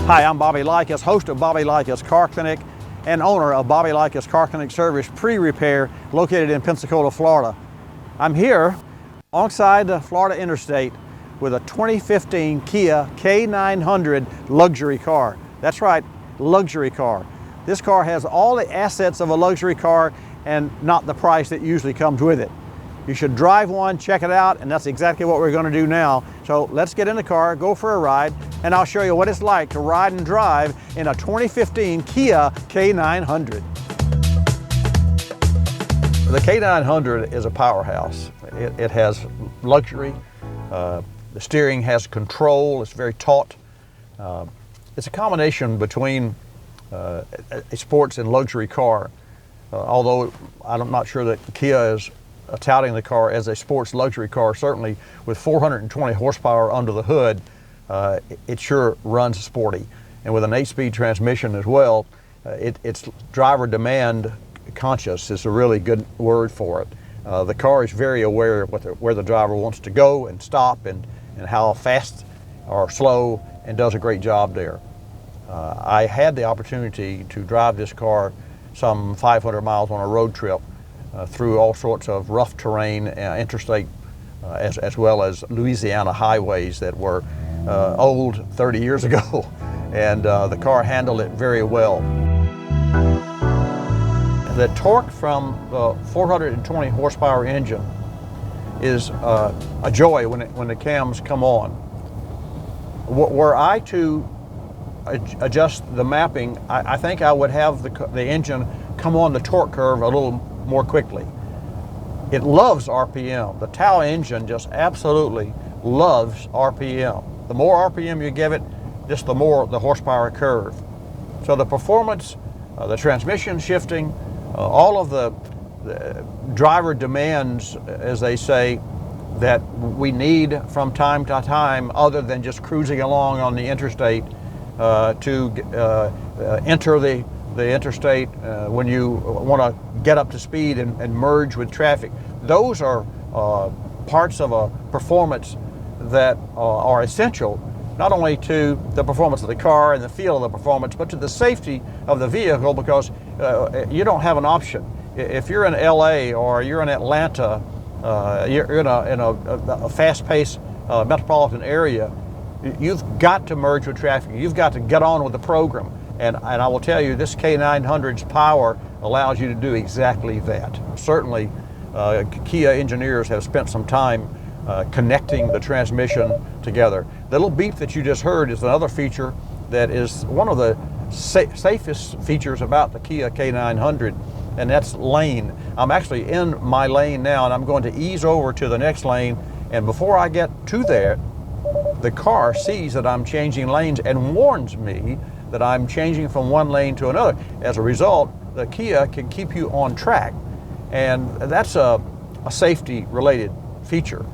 Hi, I'm Bobby Likis, host of Bobby Likis Car Clinic and owner of Bobby Likis Car Clinic Service Pre-Repair located in Pensacola, Florida. I'm here alongside the Florida Interstate with a 2015 Kia K900 luxury car. That's right, luxury car. This car has all the assets of a luxury car and not the price that usually comes with it. You should drive one, check it out, and that's exactly what we're going to do now. So let's get in the car, go for a ride, and I'll show you what it's like to ride and drive in a 2015 Kia K900. The K900 is a powerhouse. It has luxury. The steering has control. It's very taut. It's a combination between a sports and luxury car. Although I'm not sure that Kia is touting the car as a sports luxury car. Certainly with 420 horsepower under the hood, it sure runs sporty. And with an 8-speed transmission as well, it's driver demand conscious is a really good word for it. The car is very aware of where the driver wants to go and stop and how fast or slow, and does a great job there. I had the opportunity to drive this car some 500 miles on a road trip through all sorts of rough terrain, interstate, as well as Louisiana highways that were old 30 years ago. And the car handled it very well. The torque from the 420 horsepower engine is a joy when the cams come on. Were I to adjust the mapping, I think I would have the engine come on the torque curve a little more quickly. It loves RPM. The Tau engine just absolutely loves RPM. The more RPM you give it, just the more the horsepower curve. So the performance, the transmission shifting, all of the driver demands, as they say, that we need from time to time, other than just cruising along on the interstate to enter the interstate when you want to get up to speed and merge with traffic. Those are parts of a performance that are essential, not only to the performance of the car and the feel of the performance, but to the safety of the vehicle, because you don't have an option. If you're in LA or you're in Atlanta, you're in a fast-paced metropolitan area, you've got to merge with traffic. You've got to get on with the program. And I will tell you, this K900's power allows you to do exactly that. Certainly, Kia engineers have spent some time connecting the transmission together. The little beep that you just heard is another feature that is one of the safest features about the Kia K900, and that's lane. I'm actually in my lane now, and I'm going to ease over to the next lane, and before I get to there, the car sees that I'm changing lanes and warns me that I'm changing from one lane to another. As a result, the Kia can keep you on track, and that's a safety-related feature.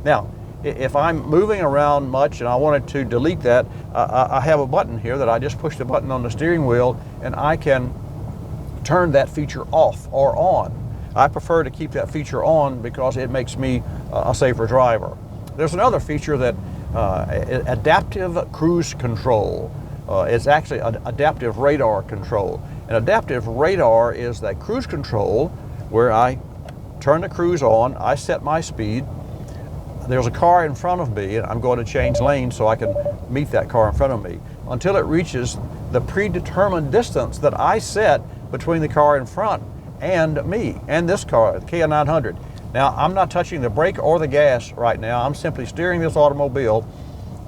Now, if I'm moving around much and I wanted to delete that, I have a button here that I just push the button on the steering wheel, and I can turn that feature off or on. I prefer to keep that feature on because it makes me a safer driver. There's another feature that adaptive cruise control. It's actually adaptive radar control. And adaptive radar is that cruise control where I turn the cruise on, I set my speed, there's a car in front of me, and I'm going to change lanes so I can meet that car in front of me until it reaches the predetermined distance that I set between the car in front and me, and this car, the Kia 900. Now, I'm not touching the brake or the gas right now. I'm simply steering this automobile,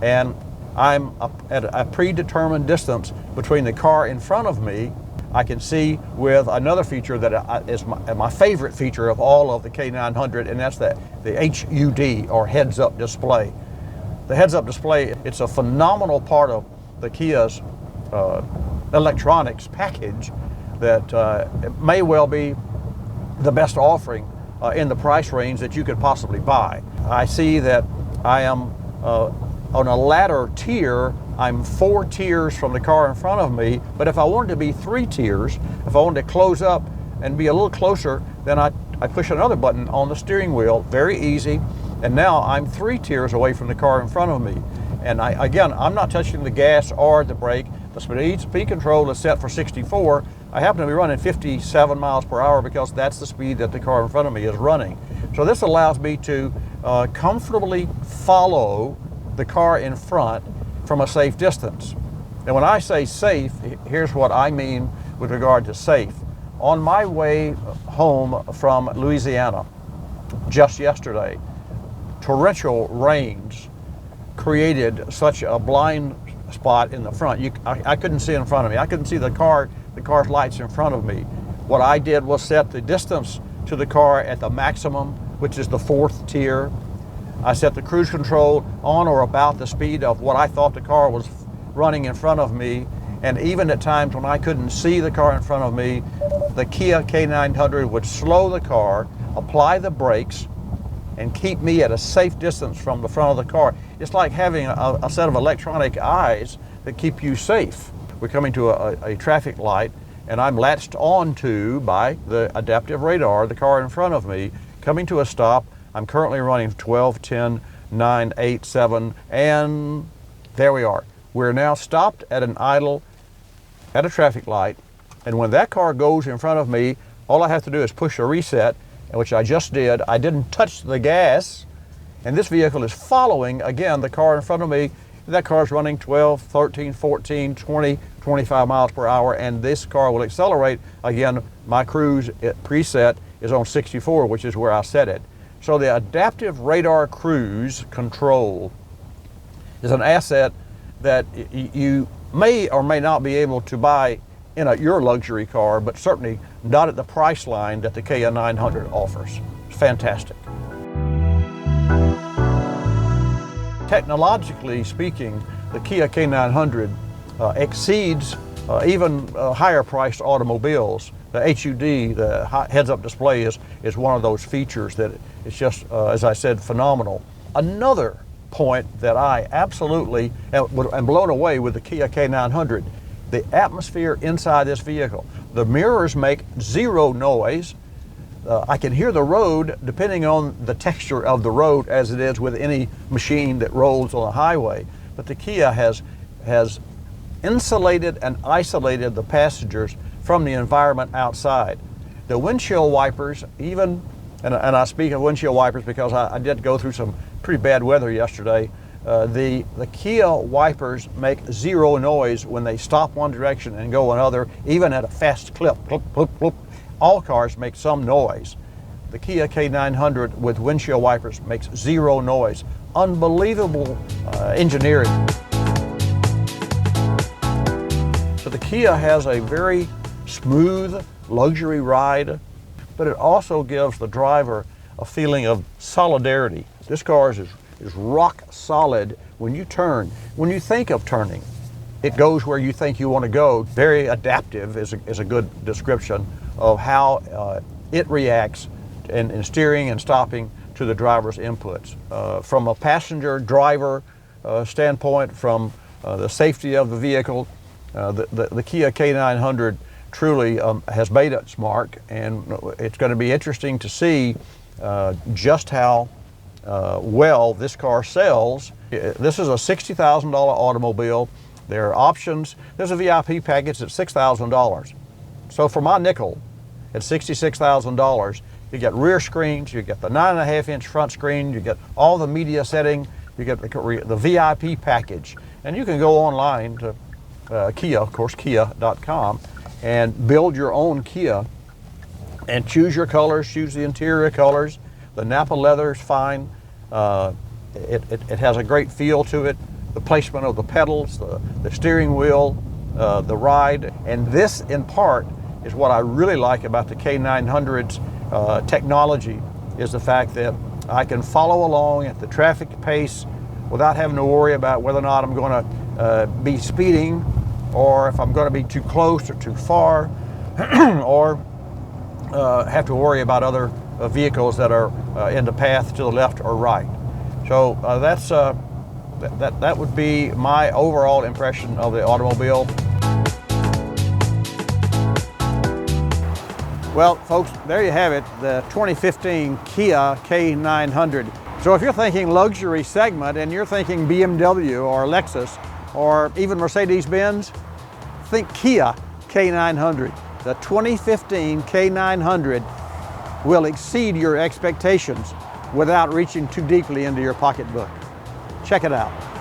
and I'm at a predetermined distance between the car in front of me. I can see with another feature that is my favorite feature of all of the K900, and that's the HUD, or heads-up display. The heads-up display, it's a phenomenal part of the Kia's electronics package that may well be the best offering in the price range that you could possibly buy. I see that I am on a latter tier I'm 4 tiers from the car in front of me, but if I wanted to be 3 tiers, if I wanted to close up and be a little closer, then I push another button on the steering wheel, very easy, and now I'm 3 tiers away from the car in front of me. And again, I'm not touching the gas or the brake. The speed control is set for 64. I happen to be running 57 miles per hour because that's the speed that the car in front of me is running. So this allows me to comfortably follow the car in front from a safe distance. And when I say safe, here's what I mean with regard to safe. On my way home from Louisiana just yesterday, torrential rains created such a blind spot in the front. I couldn't see in front of me. I couldn't see the car's lights in front of me. What I did was set the distance to the car at the maximum, which is the 4th tier. I set the cruise control on or about the speed of what I thought the car was running in front of me. And even at times when I couldn't see the car in front of me, the Kia K900 would slow the car, apply the brakes, and keep me at a safe distance from the front of the car. It's like having a set of electronic eyes that keep you safe. We're coming to a traffic light, and I'm latched onto by the adaptive radar, the car in front of me, coming to a stop. I'm currently running 12, 10, 9, 8, 7, and there we are. We're now stopped at an idle at a traffic light, and when that car goes in front of me, all I have to do is push a reset, which I just did. I didn't touch the gas, and this vehicle is following, again, the car in front of me. That car's running 12, 13, 14, 20, 25 miles per hour, and this car will accelerate. Again, my cruise preset is on 64, which is where I set it. So the adaptive radar cruise control is an asset that you may or may not be able to buy in your luxury car, but certainly not at the price line that the Kia 900 offers. It's fantastic. Technologically speaking, the Kia K900 exceeds even higher priced automobiles. The HUD, the heads-up display, is one of those features that is just, as I said, phenomenal. Another point that I absolutely am blown away with the Kia K900, the atmosphere inside this vehicle. The mirrors make zero noise. I can hear the road depending on the texture of the road, as it is with any machine that rolls on a highway. But the Kia has insulated and isolated the passengers from the environment outside. The windshield wipers, and I speak of windshield wipers because I did go through some pretty bad weather yesterday. The Kia wipers make zero noise when they stop one direction and go another, even at a fast clip. Clip, clip, clip. All cars make some noise. The Kia K900 with windshield wipers makes zero noise. Unbelievable engineering. So the Kia has a very smooth luxury ride, but it also gives the driver a feeling of solidarity. This car is rock solid when you turn. When you think of turning, it goes where you think you want to go. Very adaptive is a good description of how it reacts in steering and stopping to the driver's inputs. From a passenger driver standpoint, from the safety of the vehicle, the Kia K900 truly has made its mark, and it's going to be interesting to see just how well this car sells. This is a $60,000 automobile. There are options. There's a VIP package at $6,000. So for my nickel, at $66,000, you get rear screens, you get the 9.5-inch front screen, you get all the media setting, you get the VIP package. And you can go online to Kia, of course, Kia.com, and build your own Kia and choose your colors, choose the interior colors. The Napa leather is fine. It has a great feel to it. The placement of the pedals, the steering wheel, the ride. And this, in part, is what I really like about the K900's technology, is the fact that I can follow along at the traffic pace without having to worry about whether or not I'm going to be speeding, or if I'm going to be too close or too far, or have to worry about other vehicles that are in the path to the left or right. So that's that would be my overall impression of the automobile. Well, folks, there you have it, the 2015 Kia K900. So if you're thinking luxury segment and you're thinking BMW or Lexus or even Mercedes-Benz, think Kia K900. The 2015 K900 will exceed your expectations without reaching too deeply into your pocketbook. Check it out.